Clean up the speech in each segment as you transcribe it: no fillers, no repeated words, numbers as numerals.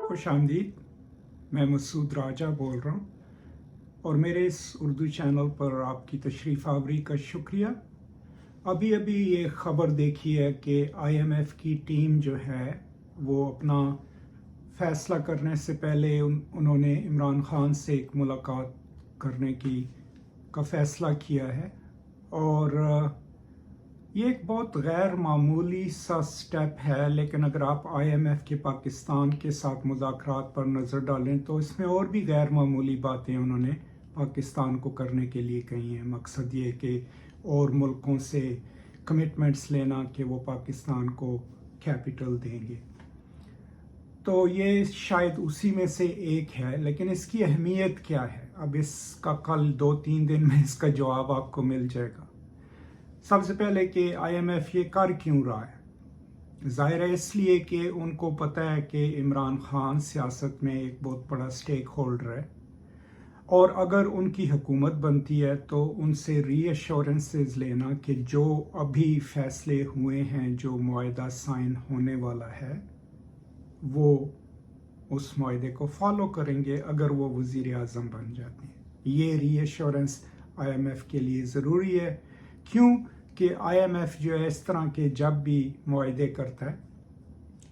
खुश आमदीद। मैं मसूद राजा बोल रहा हूँ और मेरे इस उर्दू चैनल पर आपकी तशरीफ़ आवरी का शुक्रिया। अभी अभी ये ख़बर देखी है कि IMF की टीम जो है वो अपना फ़ैसला करने से पहले उन्होंने इमरान ख़ान से एक मुलाकात करने का फ़ैसला किया है और ये एक बहुत गैर मामूली सा स्टेप है, लेकिन अगर आप IMF के पाकिस्तान के साथ मुज़ाकरात पर नज़र डालें तो इसमें और भी गैर मामूली बातें उन्होंने पाकिस्तान को करने के लिए कही हैं। मकसद ये कि और मुल्कों से कमिटमेंट्स लेना कि वो पाकिस्तान को कैपिटल देंगे, तो ये शायद उसी में से एक है। लेकिन इसकी अहमियत क्या है, अब इसका कल 2-3 दिन में इसका जवाब आपको मिल जाएगा। सबसे पहले कि IMF ये कर क्यों रहा है? ज़ाहिर है इसलिए कि उनको पता है कि इमरान ख़ान सियासत में एक बहुत बड़ा स्टेक होल्डर है और अगर उनकी हुकूमत बनती है तो उनसे रीअश्योरेंसेस लेना कि जो अभी फैसले हुए हैं, जो मुआहदा साइन होने वाला है, वो उस मुआहदे को फॉलो करेंगे अगर वो वज़ीर आज़म बन जाते हैं। ये रीअश्योरेंस IMF के लिए ज़रूरी है। क्यों कि IMF जो है इस तरह के जब भी मुआहदे करता है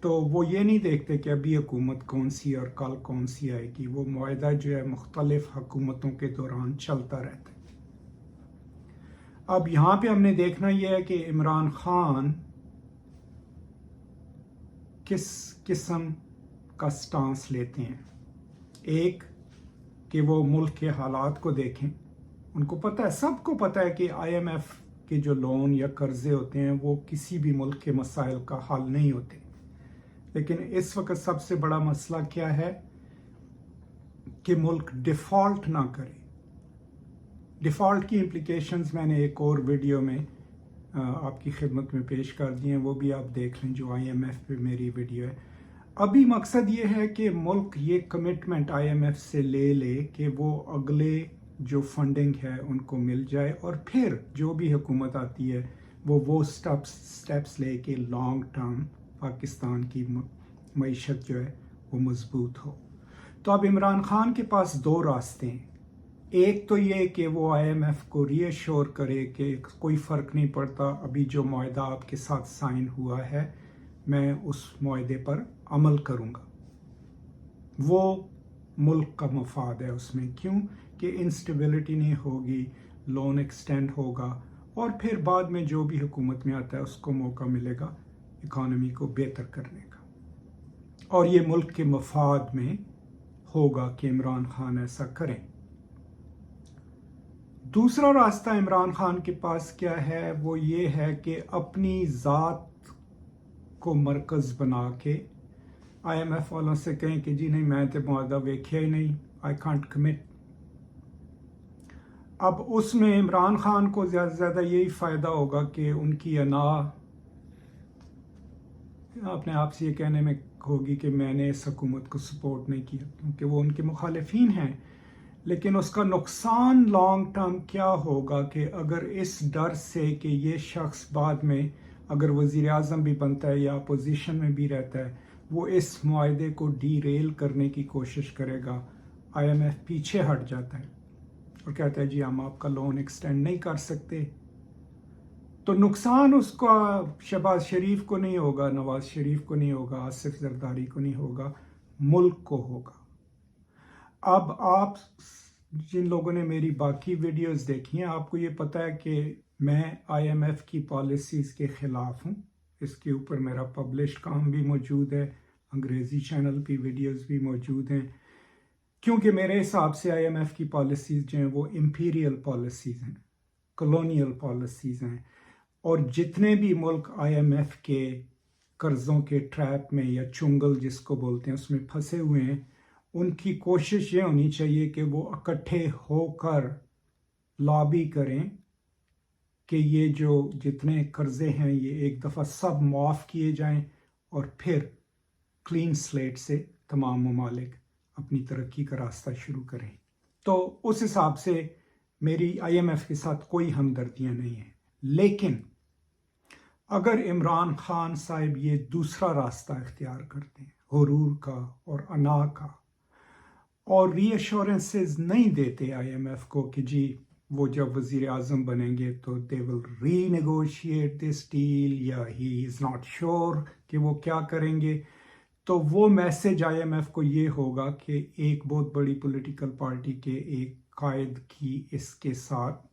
तो वो ये नहीं देखते कि अभी हुकूमत कौन सी और कल कौन सी आएगी। वो मुआहदा जो है मुख्तलिफ हुकूमतों के दौरान चलता रहता है। अब यहाँ पे हमने देखना यह है कि इमरान ख़ान किस किस्म का स्टांस लेते हैं। एक कि वो मुल्क के हालात को देखें। उनको पता है, सबको पता है कि IMF के जो लोन या कर्जे होते हैं वो किसी भी मुल्क के मसाइल का हल नहीं होते। लेकिन इस वक्त सबसे बड़ा मसला क्या है कि मुल्क डिफ़ॉल्ट ना करे। डिफ़ॉल्ट की इम्प्लिकेशंस मैंने एक और वीडियो में आपकी खिदमत में पेश कर दी हैं, वो भी आप देख लें, जो IMF पे मेरी वीडियो है। अभी मकसद ये है कि मुल्क ये कमिटमेंट IMF से ले कि वो अगले जो फंडिंग है उनको मिल जाए और फिर जो भी हुकूमत आती है वो स्टेप्स ले के लॉन्ग टर्म पाकिस्तान की मईशत जो है वो मजबूत हो। तो अब इमरान ख़ान के पास 2 रास्ते हैं। एक तो ये कि वो IMF को रीअश्योर करे कि कोई फ़र्क नहीं पड़ता, अभी जो मुआहदा आपके साथ साइन हुआ है मैं उस मुआहदे पर अमल करूँगा। वो मुल्क का मफाद है उसमें, क्यों कि इंस्टेबिलिटी नहीं होगी, लोन एक्सटेंड होगा और फिर बाद में जो भी हुकूमत में आता है उसको मौका मिलेगा इकॉनमी को बेहतर करने का, और ये मुल्क के मफाद में होगा कि इमरान ख़ान ऐसा करें। दूसरा रास्ता इमरान ख़ान के पास क्या है, वो ये है कि अपनी ज़ात को मरकज़ बना के IMF वालों से कहें कि जी नहीं, मैं तो मुआहदा वेख्या ही नहीं, आई कांट कमिट। अब उसमें इमरान ख़ान को ज़्यादा से ज़्यादा यही फ़ायदा होगा कि उनकी अना अपने आप से ये कहने में होगी कि मैंने इस हुकूमत को सपोर्ट नहीं किया, क्योंकि वो उनके मुखालिफिन हैं। लेकिन उसका नुकसान लॉन्ग टर्म क्या होगा कि अगर इस डर से कि ये शख्स बाद में अगर वज़ीर आज़म भी बनता है या अपोजिशन में भी रहता है, वो इस मुआहदे को डीरेल करने की कोशिश करेगा, IMF पीछे हट जाता है और कहता है जी हम आपका लोन एक्सटेंड नहीं कर सकते। तो नुकसान उसका शहबाज शरीफ को नहीं होगा, नवाज शरीफ को नहीं होगा, आसिफ जरदारी को नहीं होगा, मुल्क को होगा। अब आप जिन लोगों ने मेरी बाकी वीडियोस देखी हैं, आपको ये पता है कि मैं IMF की पॉलिसीज़ के ख़िलाफ़ हूँ। इसके ऊपर मेरा पब्लिश काम भी मौजूद है, अंग्रेज़ी चैनल की वीडियोस भी मौजूद हैं, क्योंकि मेरे हिसाब से IMF की पॉलिसीज़ जो हैं वो इम्पीरियल पॉलिसीज़ हैं, कॉलोनियल पॉलिसीज़ हैं, और जितने भी मुल्क IMF के कर्ज़ों के ट्रैप में या चुंगल जिसको बोलते हैं उसमें फंसे हुए हैं, उनकी कोशिश ये होनी चाहिए कि वो इकट्ठे होकर लॉबी करें कि ये जो जितने कर्ज़े हैं ये एक दफ़ा सब माफ़ किए जाएं और फिर क्लीन स्लेट से तमाम ममालिक अपनी तरक्की का रास्ता शुरू करें। तो उस हिसाब से मेरी IMF के साथ कोई हमदर्दियाँ नहीं हैं। लेकिन اگر عمران خان صاحب یہ دوسرا راستہ اختیار کرتے ہیں غرور کا اور انا کا، اور ری ایشورنسز نہیں دیتے آئی ایم ایف کو کہ جی وہ جب وزیر اعظم بنیں گے تو دے ول ری نیگوشیٹ دس ڈیل، یا ہی از ناٹ شیور کہ وہ کیا کریں گے، تو وہ میسج آئی ایم ایف کو یہ ہوگا کہ ایک بہت بڑی پولیٹیکل پارٹی کے ایک قائد کی اس کے ساتھ،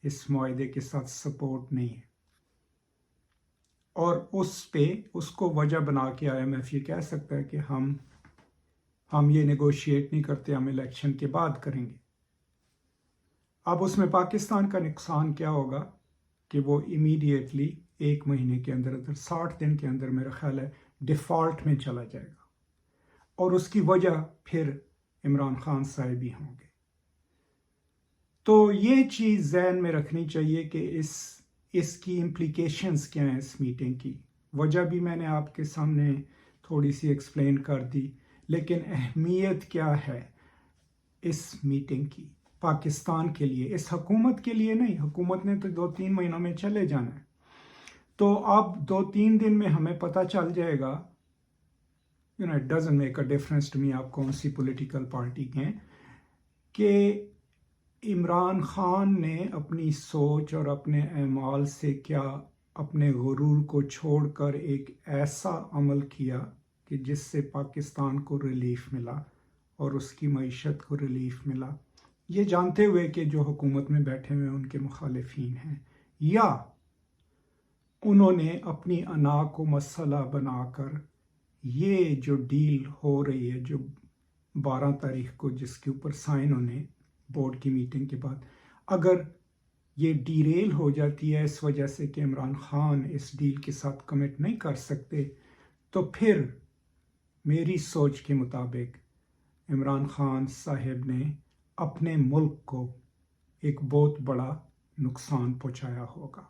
اس معاہدے کے ساتھ سپورٹ نہیں ہے، اور اس کو وجہ بنا کے آئی ایم ایف یہ کہہ سکتا ہے کہ ہم یہ نیگوشیٹ نہیں کرتے، ہم الیکشن کے بعد کریں گے۔ اب اس میں پاکستان کا نقصان کیا ہوگا کہ وہ امیڈیٹلی 1 مہینے کے اندر 60 دن کے اندر میرا خیال ہے ڈیفالٹ میں چلا جائے گا، اور اس کی وجہ پھر عمران خان صاحب ہی ہوں گے۔ تو یہ چیز ذہن میں رکھنی چاہیے کہ اس کی امپلیکیشنز کیا ہیں۔ اس میٹنگ کی وجہ بھی میں نے آپ کے سامنے تھوڑی سی ایکسپلین کر دی، لیکن اہمیت کیا ہے اس میٹنگ کی پاکستان کے لیے، اس حکومت کے لیے نہیں، حکومت نے تو 2-3 مہینوں میں چلے جانا ہے، تو اب 2-3 دن میں ہمیں پتہ چل جائے گا، it doesn't make a difference to me آپ کون سی پولیٹیکل پارٹی کے ہیں، کہ عمران خان نے اپنی سوچ اور اپنے اعمال سے کیا اپنے غرور کو چھوڑ کر ایک ایسا عمل کیا کہ جس سے پاکستان کو ریلیف ملا اور اس کی معیشت کو ریلیف ملا، یہ جانتے ہوئے کہ جو حکومت میں بیٹھے ہوئے ان کے مخالفین ہیں، یا انہوں نے اپنی انا کو مسئلہ بنا کر یہ جو ڈیل ہو رہی ہے، جو 12 تاریخ کو جس کے اوپر سائن ہونے بورڈ کی میٹنگ کے بعد، اگر یہ ڈیریل ہو جاتی ہے اس وجہ سے کہ عمران خان اس ڈیل کے ساتھ کمٹ نہیں کر سکتے، تو پھر میری سوچ کے مطابق عمران خان صاحب نے اپنے ملک کو ایک بہت بڑا نقصان پہنچایا ہوگا۔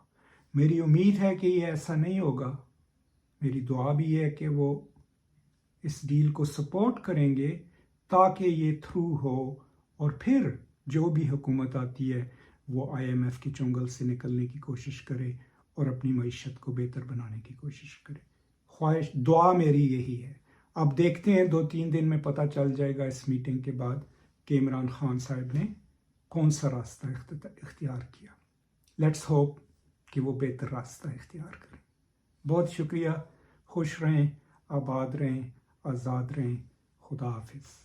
میری امید ہے کہ یہ ایسا نہیں ہوگا، میری دعا بھی ہے کہ وہ اس ڈیل کو سپورٹ کریں گے تاکہ یہ تھرو ہو، اور پھر جو بھی حکومت آتی ہے وہ آئی ایم ایف کی چنگل سے نکلنے کی کوشش کرے اور اپنی معیشت کو بہتر بنانے کی کوشش کرے۔ خواہش، دعا میری یہی ہے۔ اب دیکھتے ہیں 2-3 دن میں پتہ چل جائے گا اس میٹنگ کے بعد کہ عمران خان صاحب نے کون سا راستہ اختیار کیا۔ لیٹس ہوپ کہ وہ بہتر راستہ اختیار کریں۔ بہت شکریہ، خوش رہیں، آباد رہیں، آزاد رہیں، خدا حافظ۔